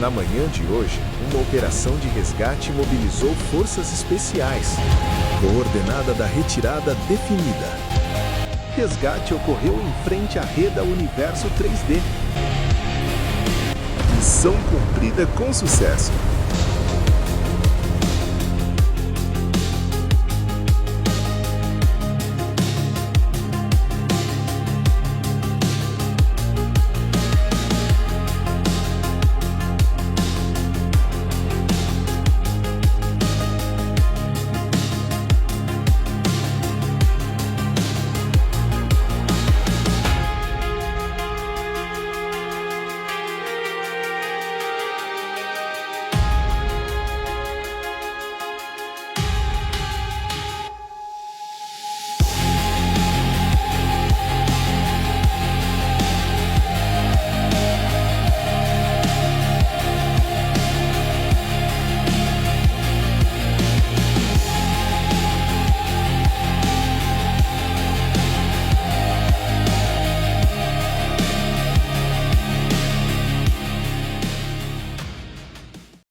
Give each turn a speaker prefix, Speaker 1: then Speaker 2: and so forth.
Speaker 1: Na manhã de hoje, uma operação de resgate mobilizou forças especiais. Coordenada da retirada definida. Resgate ocorreu em frente à REDA Universo 3D. Missão cumprida com sucesso.